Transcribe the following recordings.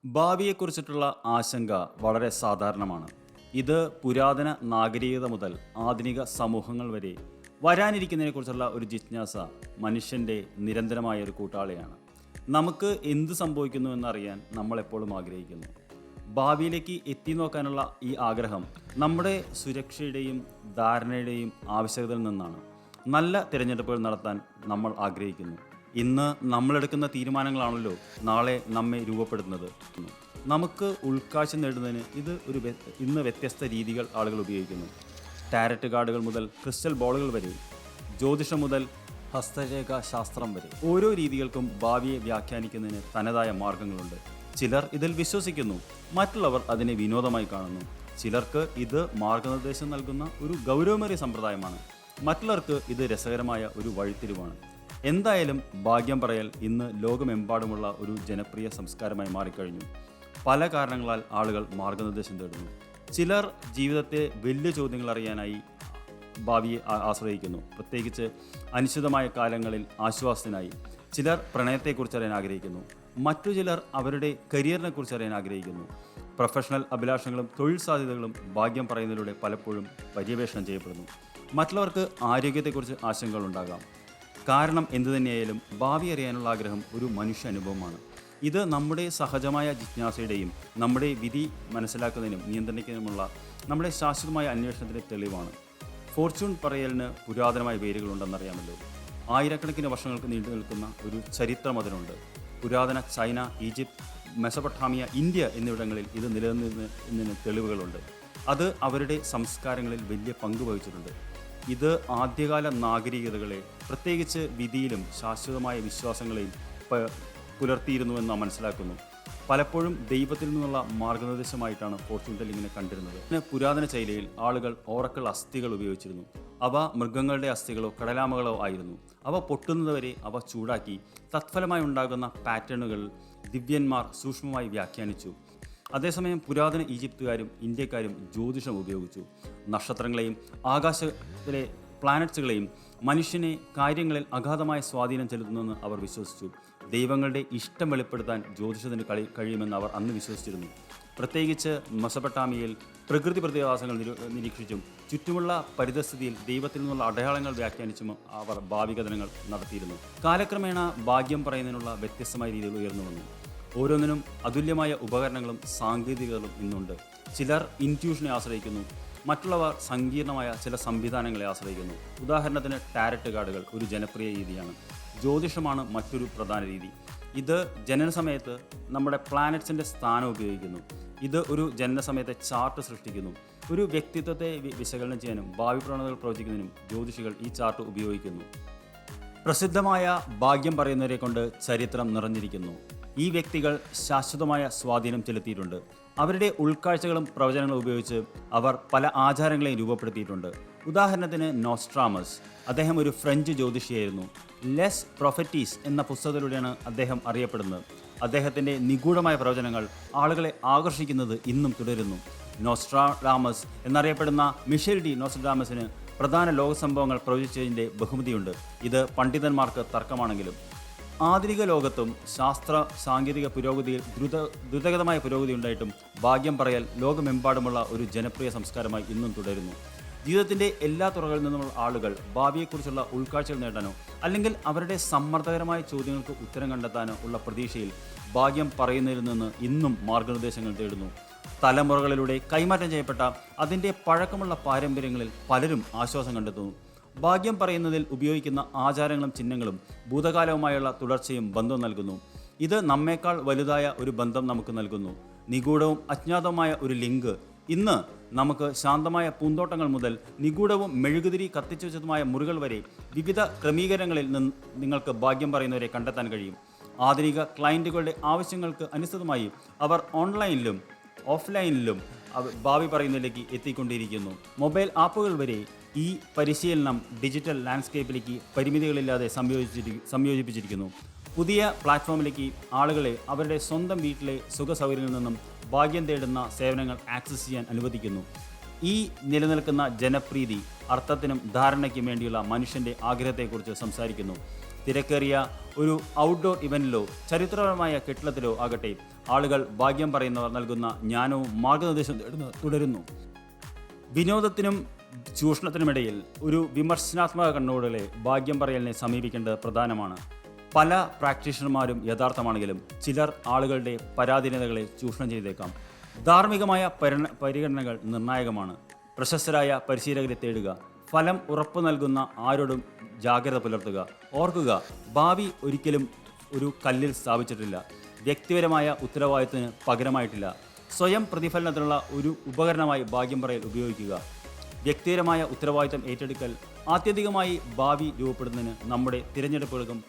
ഭാവിയെക്കുറിച്ചിട്ടുള്ള ആശങ്ക വളരെ സാധാരണമാണ്. ഇത് പുരാതന നാഗരികത മുതൽ ആധുനിക സമൂഹങ്ങൾ വരെ വരാനിരിക്കുന്നതിനെക്കുറിച്ചുള്ള ഒരു ജിജ്ഞാസ മനുഷ്യൻ്റെ നിരന്തരമായ ഒരു കൂട്ടാളിയാണ്. നമുക്ക് എന്ത് സംഭവിക്കുന്നു എന്നറിയാൻ നമ്മളെപ്പോഴും ആഗ്രഹിക്കുന്നു. ഭാവിയിലേക്ക് എത്തി നോക്കാനുള്ള ഈ ആഗ്രഹം നമ്മുടെ സുരക്ഷയുടെയും ധാരണയുടെയും ആവശ്യകതയിൽ നിന്നാണ്. നല്ല തിരഞ്ഞെടുപ്പുകൾ നടത്താൻ നമ്മൾ ആഗ്രഹിക്കുന്നു. ഇന്ന് നമ്മളെടുക്കുന്ന തീരുമാനങ്ങളാണല്ലോ നാളെ നമ്മെ രൂപപ്പെടുത്തുന്നത്. നമുക്ക് ഉൾക്കാഴ്ച നേടുന്നതിന് ഇന്ന് വ്യത്യസ്ത രീതികൾ ആളുകൾ ഉപയോഗിക്കുന്നു. ടാരറ്റ് കാർഡുകൾ മുതൽ ക്രിസ്റ്റൽ ബോളുകൾ വരെ, ജ്യോതിഷം മുതൽ ഹസ്തരേഖ ശാസ്ത്രം വരെ, ഓരോ രീതികൾക്കും ഭാവിയെ വ്യാഖ്യാനിക്കുന്നതിന് തനതായ മാർഗങ്ങളുണ്ട്. ചിലർ ഇതിൽ വിശ്വസിക്കുന്നു, മറ്റുള്ളവർ അതിനെ വിനോദമായി കാണുന്നു. ചിലർക്ക് ഇത് മാർഗനിർദ്ദേശം നൽകുന്ന ഒരു ഗൗരവമേറിയ സമ്പ്രദായമാണ്. മറ്റുള്ളവർക്ക് ഇത് രസകരമായ ഒരു വഴിത്തിരിവാണ്. എന്തായാലും ഭാഗ്യം പറയൽ ഇന്ന് ലോകമെമ്പാടുമുള്ള ഒരു ജനപ്രിയ സംസ്കാരമായി മാറിക്കഴിഞ്ഞു. പല കാരണങ്ങളാൽ ആളുകൾ മാർഗനിർദ്ദേശം തേടുന്നു. ചിലർ ജീവിതത്തെ വലിയ ചോദ്യങ്ങൾ അറിയാനായി ഭാവിയെ ആശ്രയിക്കുന്നു, പ്രത്യേകിച്ച് അനിശ്ചിതമായ കാലങ്ങളിൽ ആശ്വാസത്തിനായി. ചിലർ പ്രണയത്തെക്കുറിച്ച് അറിയാൻ ആഗ്രഹിക്കുന്നു. മറ്റു ചിലർ അവരുടെ കരിയറിനെ കുറിച്ച് അറിയാൻ ആഗ്രഹിക്കുന്നു. പ്രൊഫഷണൽ അഭിലാഷങ്ങളും തൊഴിൽ സാധ്യതകളും ഭാഗ്യം പറയുന്നതിലൂടെ പലപ്പോഴും പര്യവേഷണം ചെയ്യപ്പെടുന്നു. മറ്റുള്ളവർക്ക് ആരോഗ്യത്തെക്കുറിച്ച് ആശങ്കകളുണ്ടാകാം. കാരണം എന്തുതന്നെയായാലും ഭാവി അറിയാനുള്ള ആഗ്രഹം ഒരു മനുഷ്യ അനുഭവമാണ്. ഇത് നമ്മുടെ സഹജമായ ജിജ്ഞാസയുടെയും നമ്മുടെ വിധി മനസ്സിലാക്കുന്നതിനും നിയന്ത്രിക്കുന്നതിനുമുള്ള നമ്മുടെ ശാശ്വതമായ അന്വേഷണത്തിൻ്റെ തെളിവാണ്. ഫോർച്യൂൺ പറയലിന് പുരാതനമായ വേരുകളുണ്ടെന്നറിയാമല്ലോ. ആയിരക്കണക്കിന് വർഷങ്ങൾക്ക് നീണ്ടു നിൽക്കുന്ന ഒരു ചരിത്രം അതിനുണ്ട്. പുരാതന ചൈന, ഈജിപ്ത്, മെസൊപ്പൊട്ടാമിയ, ഇന്ത്യ എന്നിവിടങ്ങളിൽ ഇത് നിലനിന്നതിന് തെളിവുകളുണ്ട്. അത് അവരുടെ സംസ്കാരങ്ങളിൽ വലിയ പങ്ക് വഹിച്ചിട്ടുണ്ട്. ഇത് ആദ്യകാല നാഗരികതകളെ, പ്രത്യേകിച്ച് വിധിയിലും ശാശ്വതമായ വിശ്വാസങ്ങളെയും പുലർത്തിയിരുന്നുവെന്ന് നാം മനസ്സിലാക്കുന്നു. പലപ്പോഴും ദൈവത്തിൽ നിന്നുള്ള മാർഗനിർദ്ദേശമായിട്ടാണ് ഫോർച്യൂൺ ടെല്ലിങ്ങിനെ കണ്ടിരുന്നത്. പുരാതന ചൈനയിൽ ആളുകൾ ഓറക്കിൾ അസ്ഥികൾ ഉപയോഗിച്ചിരുന്നു. അവ മൃഗങ്ങളുടെ അസ്ഥികളോ കടലാമകളോ ആയിരുന്നു. അവ പൊട്ടുന്നതുവരെ അവ ചൂടാക്കി തത്ഫലമായി ഉണ്ടാകുന്ന പാറ്റേണുകൾ ദിവ്യന്മാർ സൂക്ഷ്മമായി വ്യാഖ്യാനിച്ചു. അതേസമയം പുരാതന ഈജിപ്തുകാരും ഇന്ത്യക്കാരും ജ്യോതിഷം ഉപയോഗിച്ചു. നക്ഷത്രങ്ങളെയും ആകാശത്തിലെ പ്ലാനറ്റ്സുകളെയും മനുഷ്യനെ കാര്യങ്ങളിൽ അഗാധമായ സ്വാധീനം ചെലുത്തുന്നുവെന്ന് അവർ വിശ്വസിച്ചു. ദൈവങ്ങളുടെ ഇഷ്ടം വെളിപ്പെടുത്താൻ ജ്യോതിഷത്തിന് കഴിയുമെന്ന് അവർ അന്ന് വിശ്വസിച്ചിരുന്നു. പ്രത്യേകിച്ച് മെസൊപ്പൊട്ടാമിയയിൽ പ്രകൃതി പ്രതിഭാസങ്ങൾ നിരീക്ഷിച്ചും ചുറ്റുമുള്ള പരിതസ്ഥിതിയിൽ ദൈവത്തിൽ നിന്നുള്ള അടയാളങ്ങൾ വ്യാഖ്യാനിച്ചും അവർ ഭാവികഥനങ്ങൾ നടത്തിയിരുന്നു. കാലക്രമേണ ഭാഗ്യം പറയുന്നതിനുള്ള വ്യത്യസ്തമായ രീതികൾ ഉയർന്നു വന്നു. ഓരോന്നിനും അതുല്യമായ ഉപകരണങ്ങളും സാങ്കേതികതകളും ഇന്നുണ്ട്. ചിലർ ഇൻറ്റ്യൂഷനെ ആശ്രയിക്കുന്നു, മറ്റുള്ളവർ സങ്കീർണമായ ചില സംവിധാനങ്ങളെ ആശ്രയിക്കുന്നു. ഉദാഹരണത്തിന് ടാരറ്റ് കാർഡുകൾ ഒരു ജനപ്രിയ രീതിയാണ്. ജ്യോതിഷമാണ് മറ്റൊരു പ്രധാന രീതി. ഇത് ജനന സമയത്ത് നമ്മുടെ പ്ലാനറ്റ്സിൻ്റെ സ്ഥാനം ഉപയോഗിക്കുന്നു. ഇത് ഒരു ജനന സമയത്തെ ചാർട്ട് സൃഷ്ടിക്കുന്നു. ഒരു വ്യക്തിത്വത്തെ വിശകലനം ചെയ്യാനും ഭാവി പ്രവണതകൾ പ്രവചിക്കുന്നതിനും ജ്യോതിഷികൾ ഈ ചാർട്ട് ഉപയോഗിക്കുന്നു. പ്രസിദ്ധമായ ഭാഗ്യം പറയുന്നവരെ കൊണ്ട് ചരിത്രം നിറഞ്ഞിരിക്കുന്നു. ഈ വ്യക്തികൾ ശാശ്വതമായ സ്വാധീനം ചെലുത്തിയിട്ടുണ്ട്. അവരുടെ ഉൾക്കാഴ്ചകളും പ്രവചനങ്ങളും ഉപയോഗിച്ച് അവർ പല ആചാരങ്ങളെയും രൂപപ്പെടുത്തിയിട്ടുണ്ട്. ഉദാഹരണത്തിന് നോസ്ട്രാമസ്. അദ്ദേഹം ഒരു ഫ്രഞ്ച് ജ്യോതിഷിയായിരുന്നു. ലെസ് പ്രൊഫറ്റീസ് എന്ന പുസ്തകത്തിലൂടെയാണ് അദ്ദേഹം അറിയപ്പെടുന്നത്. അദ്ദേഹത്തിൻ്റെ നിഗൂഢമായ പ്രവചനങ്ങൾ ആളുകളെ ആകർഷിക്കുന്നത് ഇന്നും തുടരുന്നു. നോസ്ട്രാഡാമസ് എന്നറിയപ്പെടുന്ന മിഷേൽ ഡി നോസ്ട്രാഡാമസിന് പ്രധാന ലോകസംഭവങ്ങൾ പ്രവചിച്ചതിൻ്റെ ബഹുമതിയുണ്ട്. ഇത് പണ്ഡിതന്മാർക്ക് തർക്കമാണെങ്കിലും ആധുനിക ലോകത്തും ശാസ്ത്ര സാങ്കേതിക പുരോഗതിയിൽ ദ്രുതഗതമായ പുരോഗതി ഉണ്ടായിട്ടും ഭാഗ്യം പറയൽ ലോകമെമ്പാടുമുള്ള ഒരു ജനപ്രിയ സംസ്കാരമായി ഇന്നും തുടരുന്നു. ജീവിതത്തിൻ്റെ എല്ലാ തുറകളിൽ നിന്നുമുള്ള ആളുകൾ ഭാവിയെക്കുറിച്ചുള്ള ഉൾക്കാഴ്ചകൾ നേടാനോ അല്ലെങ്കിൽ അവരുടെ സമ്മർദ്ദകരമായ ചോദ്യങ്ങൾക്ക് ഉത്തരം കണ്ടെത്താനോ ഉള്ള പ്രതീക്ഷയിൽ ഭാഗ്യം പറയുന്നതിൽ നിന്ന് ഇന്നും മാർഗനിർദ്ദേശങ്ങൾ തേടുന്നു. തലമുറകളിലൂടെ കൈമാറ്റം ചെയ്യപ്പെട്ട അതിൻ്റെ പഴക്കമുള്ള പാരമ്പര്യങ്ങളിൽ പലരും ആശ്വാസം കണ്ടെത്തുന്നു. ഭാഗ്യം പറയുന്നതിൽ ഉപയോഗിക്കുന്ന ആചാരങ്ങളും ചിഹ്നങ്ങളും ഭൂതകാലവുമായുള്ള തുടർച്ചയും ബന്ധവും നൽകുന്നു. ഇത് നമ്മേക്കാൾ വലുതായ ഒരു ബന്ധം നമുക്ക് നൽകുന്നു. നിഗൂഢവും അജ്ഞാതവുമായ ഒരു ലിങ്ക്. ഇന്ന് നമുക്ക് ശാന്തമായ പൂന്തോട്ടങ്ങൾ മുതൽ നിഗൂഢവും മെഴുകുതിരി കത്തിച്ചു വെച്ചതുമായ മുറികൾ വരെ വിവിധ ക്രമീകരണങ്ങളിൽ നിന്ന് നിങ്ങൾക്ക് ഭാഗ്യം പറയുന്നവരെ കണ്ടെത്താൻ കഴിയും. ആധുനിക ക്ലയൻറ്റുകളുടെ ആവശ്യങ്ങൾക്ക് അനുസൃതമായി അവർ ഓൺലൈനിലും ഓഫ്ലൈനിലും ഭാവി പറയുന്നതിലേക്ക് എത്തിക്കൊണ്ടിരിക്കുന്നു. മൊബൈൽ ആപ്പുകൾ വരെ ഈ പരിശീലനം ഡിജിറ്റൽ ലാൻഡ്സ്കേപ്പിലേക്ക് പരിമിതികളില്ലാതെ സംയോജിപ്പിച്ചിരിക്കുന്നു. പുതിയ പ്ലാറ്റ്ഫോമിലേക്ക് ആളുകളെ അവരുടെ സ്വന്തം വീട്ടിലെ സുഖസൗകര്യങ്ങളിൽ നിന്നും ഭാഗ്യം തേടുന്ന സേവനങ്ങൾ ആക്സസ് ചെയ്യാൻ അനുവദിക്കുന്നു. ഈ നിലനിൽക്കുന്ന ജനപ്രീതി അർത്ഥത്തിനും ധാരണയ്ക്കും വേണ്ടിയുള്ള മനുഷ്യൻ്റെ ആഗ്രഹത്തെക്കുറിച്ച് സംസാരിക്കുന്നു. തിരക്കേറിയ ഒരു ഔട്ട്ഡോർ ഇവന്റിലോ ചരിത്രപരമായ കെട്ടിടത്തിലോ ആകട്ടെ, ആളുകൾ ഭാഗ്യം പറയുന്നവർ നൽകുന്ന ജ്ഞാനവും മാർഗനിർദ്ദേശവും തുടരുന്നു. വിനോദത്തിനും ചൂഷണത്തിനുമിടയിൽ ഒരു വിമർശനാത്മക കണ്ണോടെ ഭാഗ്യം പറയലിനെ സമീപിക്കേണ്ടത് പ്രധാനമാണ്. പല പ്രാക്ടീഷണർമാരും യഥാർത്ഥമാണെങ്കിലും ചിലർ ആളുകളുടെ പരാധീനതകളെ ചൂഷണം ചെയ്തേക്കാം. ധാർമ്മികമായ പരിഗണനകൾ നിർണായകമാണ്. പ്രശസ്തരായ പരിശീലകരെ തേടുക. ഫലം ഉറപ്പു നൽകുന്ന ആരോടും ജാഗ്രത പുലർത്തുക. ഓർക്കുക, ഭാവി ഒരിക്കലും ഒരു കല്ലിൽ സ്ഥാപിച്ചിട്ടില്ല. വ്യക്തിപരമായ ഉത്തരവാദിത്തത്തിന് പകരമായിട്ടില്ല. സ്വയം പ്രതിഫലനത്തിനുള്ള ഒരു ഉപകരണമായി ഭാഗ്യം പറയൽ ഉപയോഗിക്കുക. വ്യക്തിപരമായ ഉത്തരവാദിത്തം ഏറ്റെടുക്കൽ ആത്യന്തികമായി ഭാവി രൂപപ്പെടുന്നതിന് നമ്മുടെ തിരഞ്ഞെടുപ്പുകൾക്കും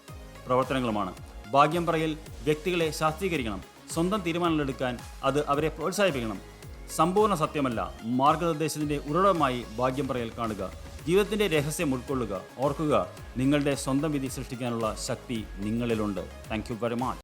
പ്രവർത്തനങ്ങളുമാണ്. ഭാഗ്യം പറയൽ വ്യക്തികളെ ശാസ്ത്രീകരിക്കണം. സ്വന്തം തീരുമാനങ്ങളെടുക്കാൻ അത് അവരെ പ്രോത്സാഹിപ്പിക്കണം. സമ്പൂർണ്ണ സത്യമല്ല, മാർഗനിർദ്ദേശത്തിൻ്റെ ഉറവിടമായി ഭാഗ്യം പറയൽ കാണുക. ജീവിതത്തിൻ്റെ രഹസ്യം ഉൾക്കൊള്ളുക. ഓർക്കുക, നിങ്ങളുടെ സ്വന്തം വിധി സൃഷ്ടിക്കാനുള്ള ശക്തി നിങ്ങളിലുണ്ട്. Thank you very much.